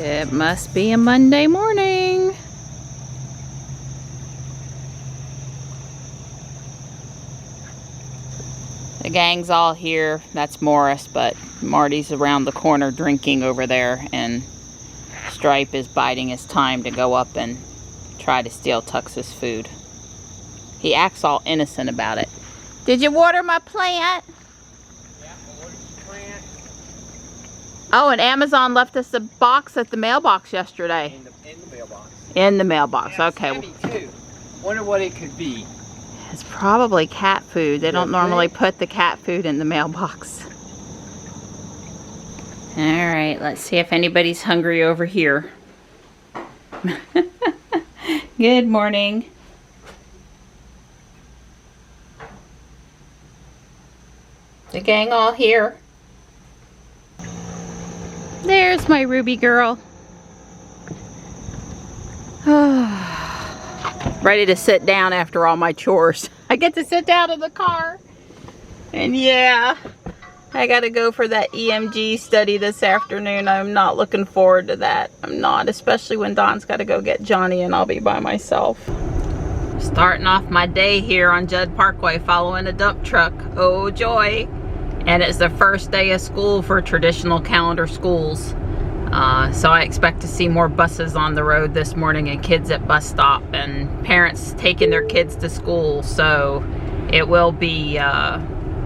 It must be a Monday morning. The gang's all here. That's Morris, but Marty's around the corner drinking over there, and Stripe is biding his time to go up and try to steal Tux's food. He acts all innocent about it. Did you water my plant? Yeah, I watered the plant. Oh, and Amazon left us a box at the mailbox yesterday. In the mailbox. In the mailbox, Yeah, okay. Heavy too. Wonder what it could be. It's probably cat food. They don't normally put the cat food in the mailbox. Alright, let's see if anybody's hungry over here. Good morning. The gang all here. There's my Ruby girl. Ready to sit down after all my chores. I get to sit down in the car. And yeah, I gotta go for that EMG study this afternoon. I'm not looking forward to that. I'm not, especially when Don's gotta go get Johnny and I'll be by myself. Starting off my day here on Judd Parkway following a dump truck. Oh joy. And it's the first day of school for traditional calendar schools. So I expect to see more buses on the road this morning and kids at bus stop and parents taking their kids to school. So it will be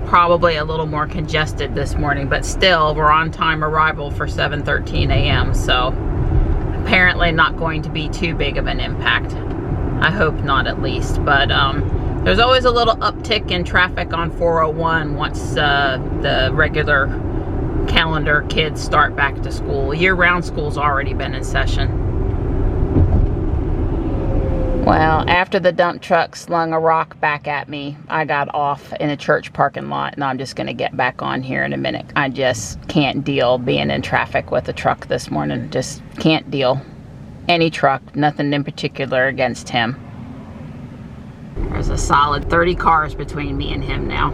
probably a little more congested this morning, but still we're on time arrival for 7:13 a.m. So apparently not going to be too big of an impact. I hope not, at least. But there's always a little uptick in traffic on 401 once the regular calendar kids start back to school. Year-round school's already been in session. Well, after the dump truck slung a rock back at me, I got off in a church parking lot, and I'm just going to get back on here in a minute. I just can't deal being in traffic with a truck this morning. Just can't deal. Any truck, nothing in particular against him. There's a solid 30 cars between me and him now.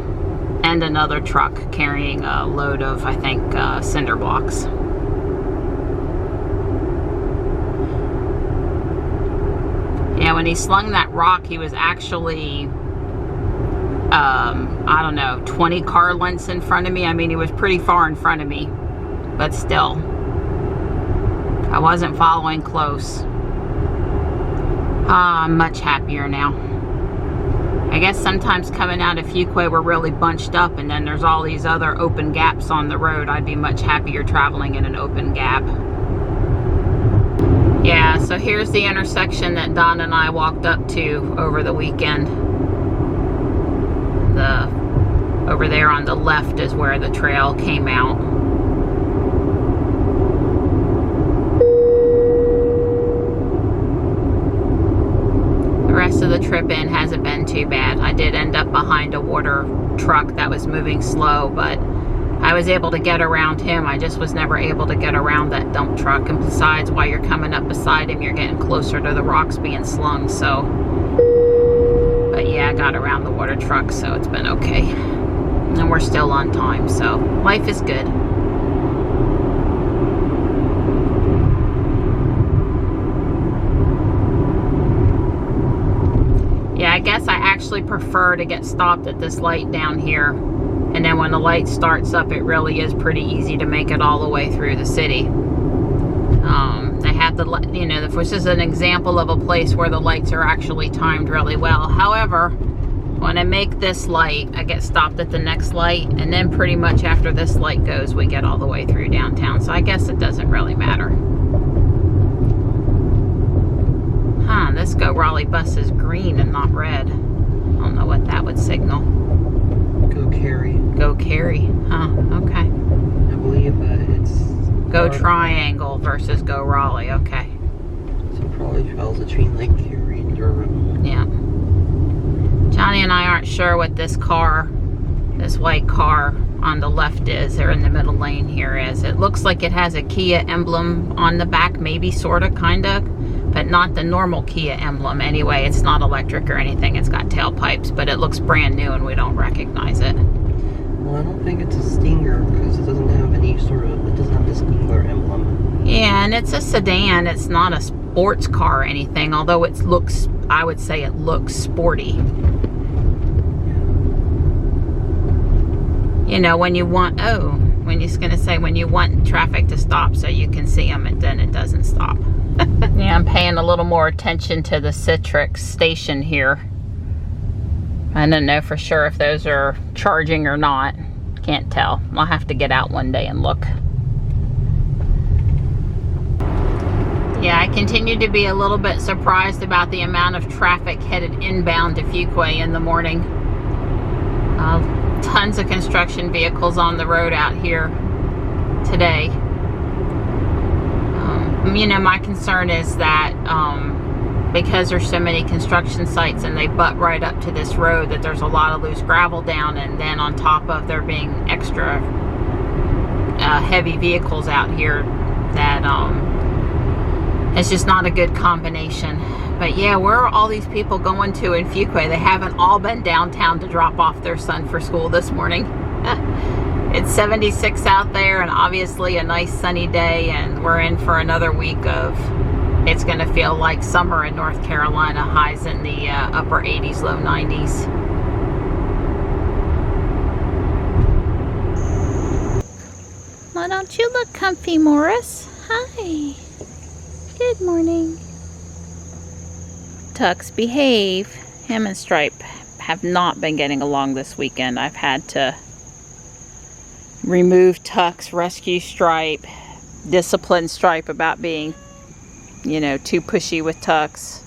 And another truck carrying a load of, I think, cinder blocks. Yeah, when he slung that rock, he was actually, I don't know, 20 car lengths in front of me. I mean, he was pretty far in front of me, but still. I wasn't following close. I'm much happier now. I guess sometimes coming out of Fuquay we're really bunched up, and then there's all these other open gaps on the road. I'd be much happier traveling in an open gap. Yeah, so here's the intersection that Don and I walked up to over the weekend. Over there on the left is where the trail came out. The rest of the trip in hasn't been too bad. I did end up behind a water truck that was moving slow, but I was able to get around him. I just was never able to get around that dump truck. And besides, while you're coming up beside him, you're getting closer to the rocks being slung, so. But yeah, I got around the water truck, so it's been okay. And we're still on time, so life is good. Yeah, I guess I actually prefer to get stopped at this light down here. And then when the light starts up, it really is pretty easy to make it all the way through the city. They have the, you know, this is an example of a place where the lights are actually timed really well. However, When I make this light, I get stopped at the next light, and then pretty much after this light goes, we get all the way through downtown. So I guess it doesn't really matter. Huh, this Go Raleigh bus is green and not red. I don't know what that would signal. Go Cary. Go Cary, huh, okay. I believe it's... Go Triangle versus Go Raleigh, okay. So it probably travels between like Cary and Durham. Yeah. Johnny and I aren't sure what this car, this white car on the left is, or in the middle lane here is. It looks like it has a Kia emblem on the back, maybe, sorta, kinda, but not the normal Kia emblem. Anyway, it's not electric or anything. It's got tailpipes, but it looks brand new and we don't recognize it. Well, I don't think it's a Stinger because it doesn't have any sort of, it doesn't have the Stinger emblem. Yeah, and it's a sedan. It's not a sports car or anything, although it looks, I would say it looks sporty. You know, when you want, when you're going to say when you want traffic to stop so you can see them, and then it doesn't stop. Yeah, I'm paying a little more attention to the Citrix station here. I don't know for sure if those are charging or not. Can't tell. I'll have to get out one day and look. Yeah, I continue to be a little bit surprised about the amount of traffic headed inbound to Fuquay in the morning. Tons of construction vehicles on the road out here today. You know, my concern is that because there's so many construction sites and they butt right up to this road, that there's a lot of loose gravel down, and then on top of there being extra heavy vehicles out here, that it's just not a good combination. But yeah, where are all these people going to in Fuquay? They haven't all been downtown to drop off their son for school this morning. It's 76 out there and obviously a nice sunny day, and we're in for another week of, it's going to feel like summer in North Carolina, highs in the upper 80s, low 90s. Why don't you look comfy, Morris? Hi. Good morning. Tux, behave. Him and Stripe have not been getting along this weekend. I've had to remove Tux, rescue Stripe, discipline Stripe about being, you know, too pushy with Tux.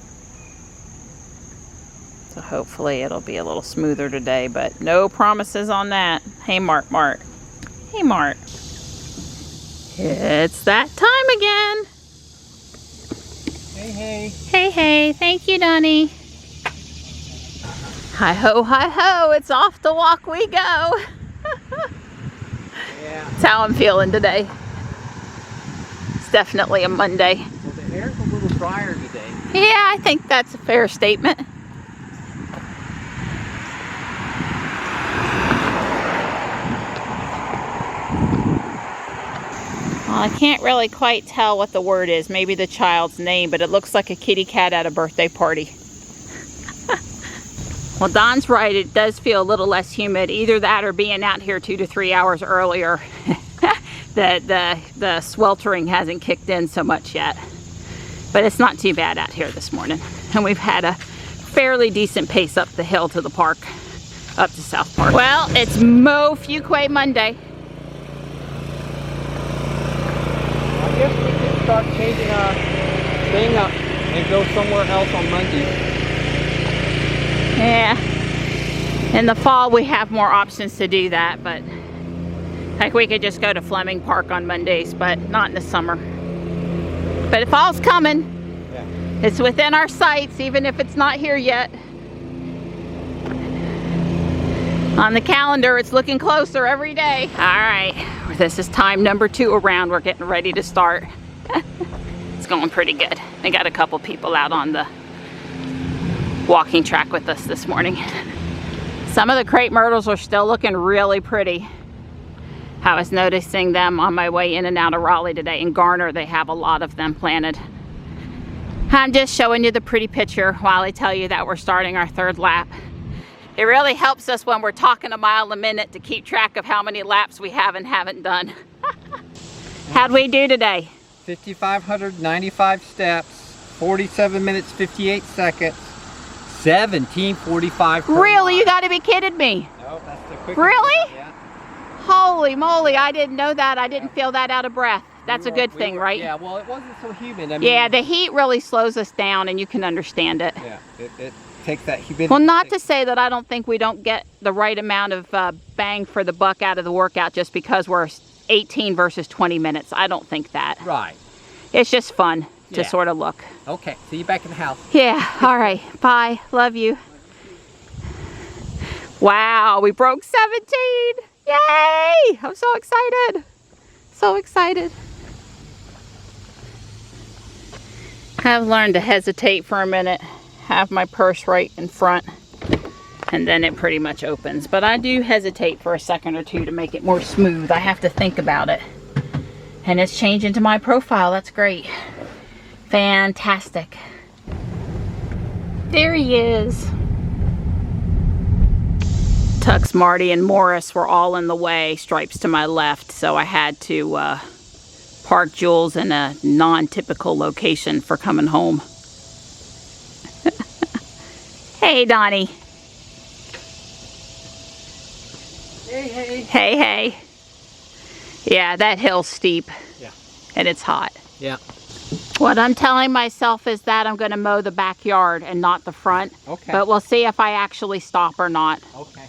So hopefully it'll be a little smoother today, but no promises on that. Hey, Mark. Hey, Mark. It's that time again. Hey, thank you, Donnie. Hi ho, it's off the walk we go. Yeah. That's how I'm feeling today. It's definitely a Monday. Well, the air's a little drier today. Yeah, I think that's a fair statement. Well, I can't really quite tell what the word is. Maybe the child's name, but it looks like a kitty cat at a birthday party. Well, Don's right. It does feel a little less humid. Either that or being out here 2 to 3 hours earlier. The sweltering hasn't kicked in so much yet. But it's not too bad out here this morning. And we've had a fairly decent pace up the hill to the park, up to South Park. Well, it's Mo Fuquay Monday. I guess we can start changing our thing up and go somewhere else on Monday. Yeah. In the fall, we have more options to do that, but like we could just go to Fleming Park on Mondays, but not in the summer. But fall's coming. Yeah. It's within our sights, even if it's not here yet. On the calendar, it's looking closer every day. All right, this is time number 2 around. We're getting ready to start. It's going pretty good. We got a couple people out on the walking track with us this morning. Some of the crepe myrtles are still looking really pretty. I was noticing them on my way in and out of Raleigh today. In Garner, they have a lot of them planted. I'm just showing you the pretty picture while I tell you that we're starting our 3rd lap. It really helps us when we're talking a mile a minute to keep track of how many laps we have and haven't done. How'd we do today? 5,595 steps, 47 minutes, 58 seconds, 17.45 per Really? You mile. got to be kidding me. No, that's the quickest. Really? Yeah. Holy moly, I didn't know that. I didn't feel that out of breath. That's a good thing, right? Yeah, well, it wasn't so humid. I mean, Yeah, the heat really slows us down, and you can understand it. Yeah, it takes that humidity. Well, not to say that I don't think we don't get the right amount of bang for the buck out of the workout just because we're 18 versus 20 minutes. I don't think that. Right. It's just fun to Yeah. sort of look. Okay, see you back in the house. Yeah, all right. Bye. Love you. Wow, we broke 17. Yay! I'm so excited. So excited. I've learned to hesitate for a minute, have my purse right in front, and then it pretty much opens. But I do hesitate for a second or two to make it more smooth. I have to think about it. And it's changing to my profile. That's great. Fantastic. There he is. Tux, Marty, and Morris were all in the way, Stripes to my left, so I had to park Jules in a non-typical location for coming home. Hey, Donnie. Hey, hey. Hey, hey. Yeah, that hill's steep. Yeah. And it's hot. Yeah. What I'm telling myself is that I'm going to mow the backyard and not the front. Okay. But we'll see if I actually stop or not. Okay.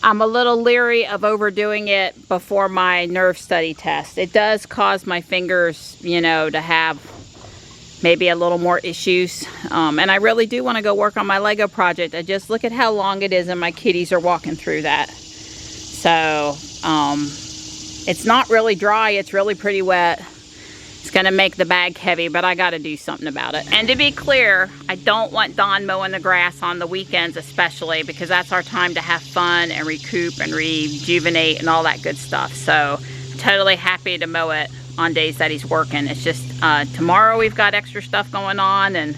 I'm a little leery of overdoing it before my nerve study test. It does cause my fingers, you know, to have maybe a little more issues. And I really do want to go work on my Lego project. I just look at how long it is and my kitties are walking through that. So, it's not really dry. It's really pretty wet. It's going to make the bag heavy, but I got to do something about it. And to be clear, I don't want Don mowing the grass on the weekends especially, because that's our time to have fun and recoup and rejuvenate and all that good stuff. So I'm totally happy to mow it on days that he's working. It's just tomorrow we've got extra stuff going on, and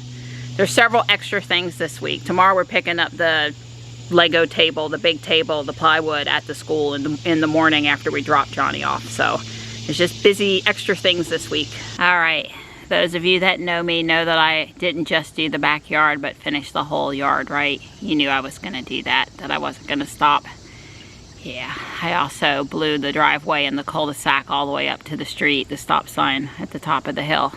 there's several extra things this week. Tomorrow we're picking up the Lego table, the big table, the plywood at the school in the morning after we drop Johnny off. So it's just busy extra things this week. All right, those of you that know me know that I didn't just do the backyard, but finish the whole yard, right? You knew I was gonna do that I wasn't gonna stop. Yeah, I also blew the driveway and the cul-de-sac all the way up to the street, the stop sign at the top of the hill.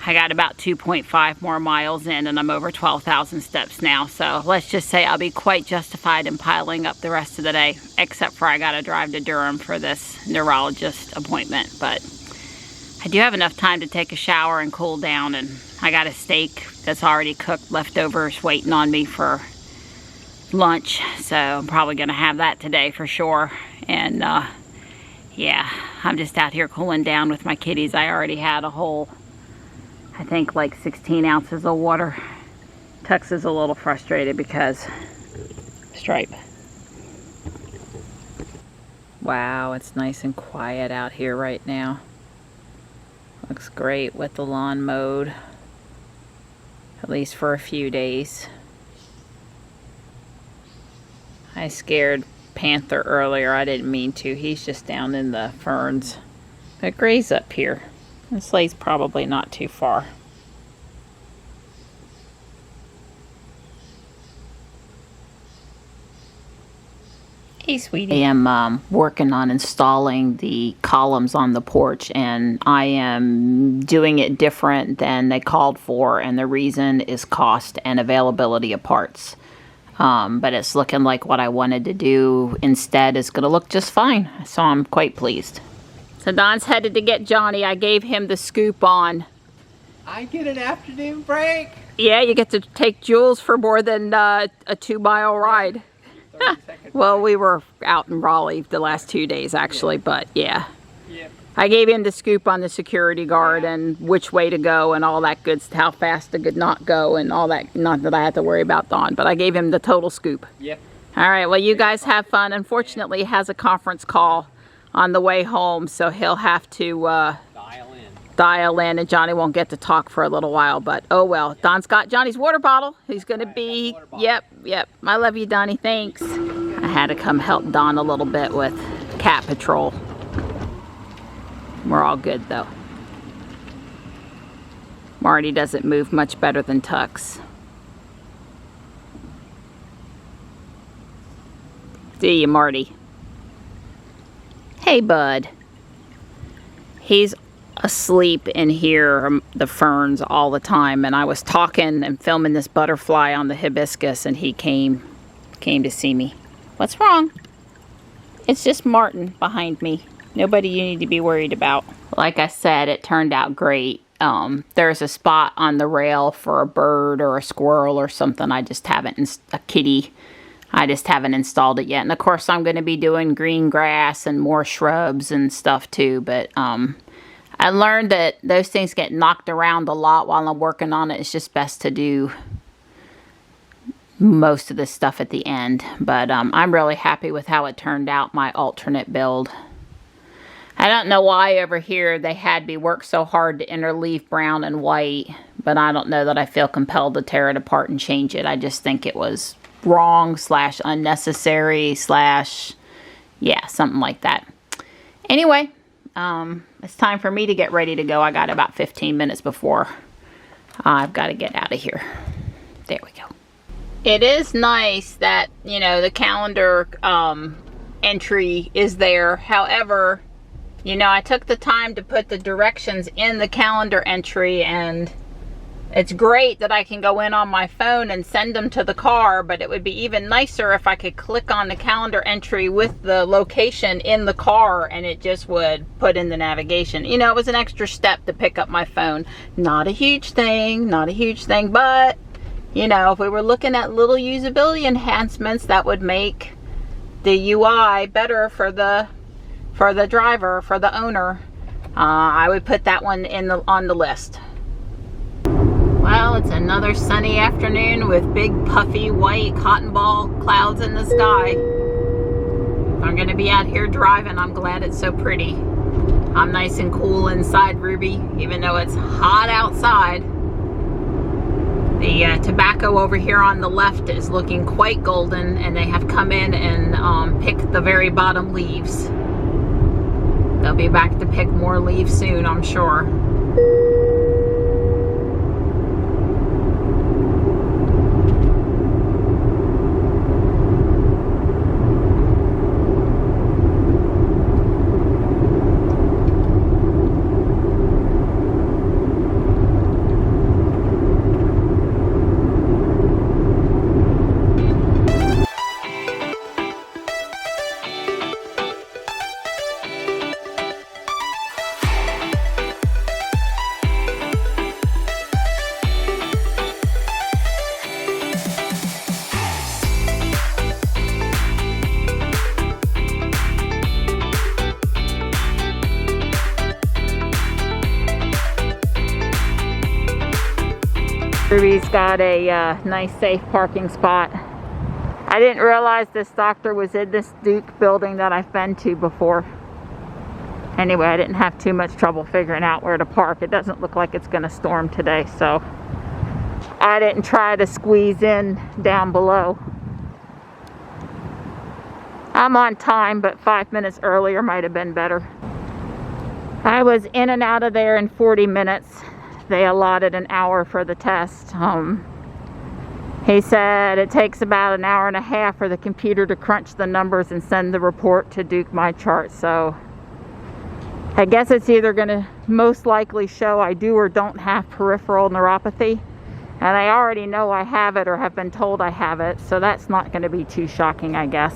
I got about 2.5 more miles in, and I'm over 12,000 steps now. So let's just say I'll be quite justified in piling up the rest of the day, except for I gotta drive to Durham for this neurologist appointment. But I do have enough time to take a shower and cool down, and I got a steak that's already cooked, leftovers waiting on me for lunch. So I'm probably gonna have that today for sure. And yeah, I'm just out here cooling down with my kitties. I already had a whole, I think, like 16 ounces of water. Tux is a little frustrated because Stripe. Wow, it's nice and quiet out here right now. Looks great with the lawn mowed, at least for a few days. I scared Panther earlier. I didn't mean to. He's just down in the ferns. But Gray's up here. This lake's probably not too far. Hey, sweetie. I am working on installing the columns on the porch, and I am doing it different than they called for, and the reason is cost and availability of parts. But it's looking like what I wanted to do instead is going to look just fine, so I'm quite pleased. So Don's headed to get Johnny. I gave him the scoop on. I get an afternoon break. Yeah, you get to take Jules for more than a 2-mile ride. Well, we were out in Raleigh the last 2 days actually, but yeah. Yep. I gave him the scoop on the security guard and which way to go and all that good stuff, how fast to not go and all that. Not that I had to worry about Don, but I gave him the total scoop. Yep. All right, well, you guys have fun. Unfortunately, he has a conference call on the way home, so he'll have to dial in, and Johnny won't get to talk for a little while, but oh well. Don's got Johnny's water bottle. He's gonna be, yep. I love you, Donnie, thanks. I had to come help Don a little bit with cat patrol. We're all good though. Marty doesn't move much better than Tux. See you, Marty. Hey, bud. He's asleep in here, the ferns, all the time, and I was talking and filming this butterfly on the hibiscus, and he came to see me. What's wrong? It's just Martin behind me. Nobody you need to be worried about. Like I said, it turned out great. There's a spot on the rail for a bird or a squirrel or something. I just haven't, a kitty. I just haven't installed it yet. And of course I'm going to be doing green grass and more shrubs and stuff too. But I learned that those things get knocked around a lot while I'm working on it. It's just best to do most of this stuff at the end. But I'm really happy with how it turned out, my alternate build. I don't know why over here they had me work so hard to interleave brown and white, but I don't know that I feel compelled to tear it apart and change it. I just think it was wrong / unnecessary / yeah, something like that. Anyway, it's time for me to get ready to go. I got about 15 minutes before I've got to get out of here. There we go. It is nice that, you know, the calendar entry is there. However, you know, I took the time to put the directions in the calendar entry, and it's great that I can go in on my phone and send them to the car, but it would be even nicer if I could click on the calendar entry with the location in the car and it just would put in the navigation. You know, it was an extra step to pick up my phone. Not a huge thing, but, you know, if we were looking at little usability enhancements that would make the UI better for the driver, for the owner, I would put that one on the list. Well, it's another sunny afternoon with big puffy white cotton ball clouds in the sky. If I'm going to be out here driving, I'm glad it's so pretty. I'm nice and cool inside Ruby, even though it's hot outside. The tobacco over here on the left is looking quite golden, and they have come in and picked the very bottom leaves. They'll be back to pick more leaves soon, I'm sure. Ruby's got a nice safe parking spot. I didn't realize this doctor was in this Duke building that I've been to before. Anyway, I didn't have too much trouble figuring out where to park. It doesn't look like it's going to storm today, so I didn't try to squeeze in down below. I'm on time, but 5 minutes earlier might have been better. I was in and out of there in 40 minutes. They allotted an hour for the test. He said it takes about an hour and a half for the computer to crunch the numbers and send the report to Duke My Chart. So I guess it's either going to most likely show I do or don't have peripheral neuropathy. And I already know I have it or have been told I have it. So that's not going to be too shocking, I guess.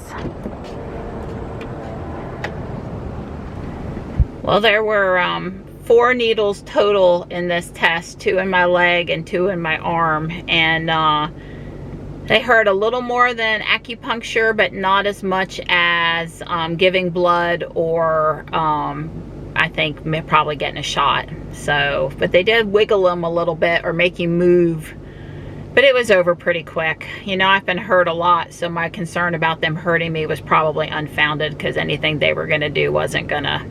Well, there were 4 needles total in this test, 2 in my leg and 2 in my arm, and they hurt a little more than acupuncture, but not as much as giving blood or I think probably getting a shot. So, but they did wiggle them a little bit or make you move, but it was over pretty quick. You know, I've been hurt a lot, so my concern about them hurting me was probably unfounded, because anything they were going to do wasn't going to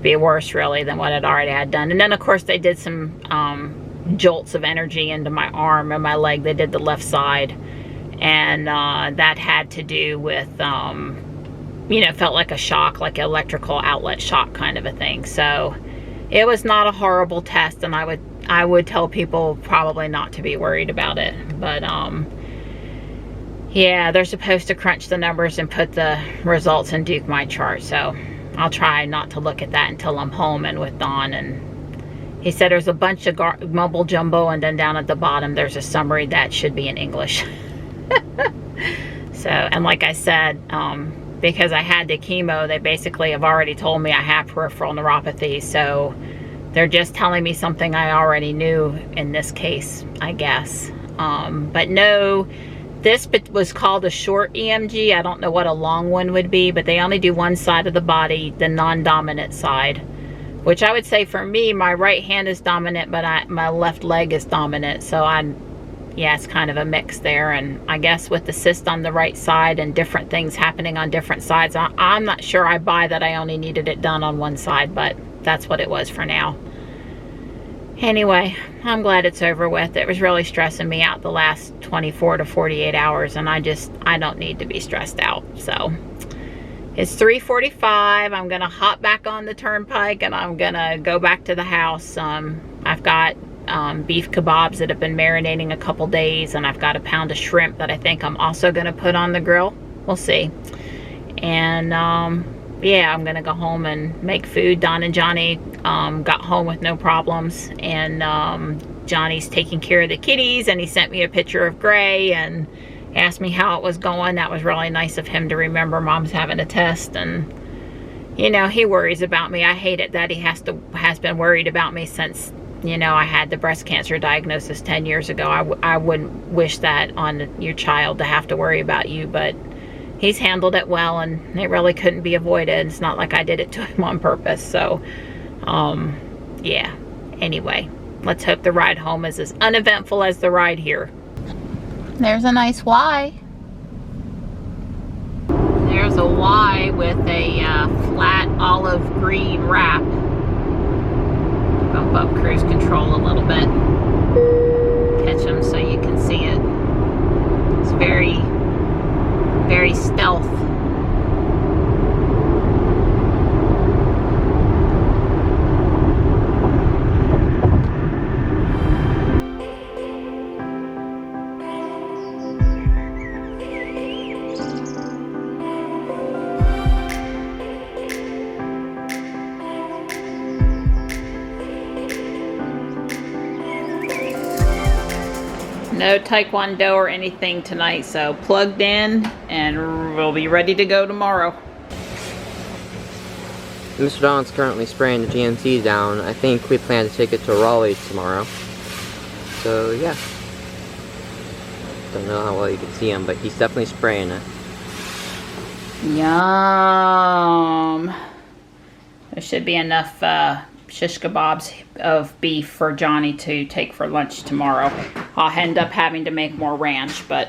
be worse really than what I'd already had done. And then of course they did some jolts of energy into my arm and my leg. They did the left side, and that had to do with you know, felt like a shock, like an electrical outlet shock kind of a thing. So it was not a horrible test, and I would tell people probably not to be worried about it. But Yeah, they're supposed to crunch the numbers and put the results in Duke My Chart, so I'll try not to look at that until I'm home and with Dawn. And he said there's a bunch of mumble jumbo, and then down at the bottom there's a summary that should be in English. So, and like I said, because I had the chemo, they basically have already told me I have peripheral neuropathy, so they're just telling me something I already knew in this case, I guess. But no, this was called a short EMG. I don't know what a long one would be, but they only do one side of the body, the non-dominant side, which I would say for me, my right hand is dominant, but my left leg is dominant. So yeah, it's kind of a mix there. And I guess with the cyst on the right side and different things happening on different sides, I'm not sure I buy that I only needed it done on one side, but that's what it was for now. Anyway, I'm glad it's over with. It was really stressing me out the last 24 to 48 hours, and I don't need to be stressed out. So it's 3:45. I'm gonna hop back on the turnpike and I'm gonna go back to the house. I've got beef kebabs that have been marinating a couple days, and I've got a pound of shrimp that I think I'm also gonna put on the grill. We'll see. And yeah, I'm gonna go home and make food. Don and Johnny got home with no problems, and Johnny's taking care of the kitties, and he sent me a picture of Gray and asked me how it was going. That was really nice of him to remember Mom's having a test. And you know, he worries about me. I hate it that he has been worried about me since, you know, I had the breast cancer diagnosis 10 years ago. I wouldn't wish that on your child, to have to worry about you, but he's handled it well, and it really couldn't be avoided. It's not like I did it to him on purpose. So yeah, anyway, let's hope the ride home is as uneventful as the ride here. There's a nice Y. There's a Y with a flat olive green wrap. Bump up cruise control a little bit. Catch them so you can see it. It's very, very stealth. No taekwondo or anything tonight, so plugged in and we'll be ready to go tomorrow. Mr. Don's currently spraying the GMC down. I think we plan to take it to Raleigh tomorrow. So yeah. Don't know how well you can see him, but he's definitely spraying it. Yum. There should be enough shish kebabs of beef for Johnny to take for lunch tomorrow. I'll end up having to make more ranch, but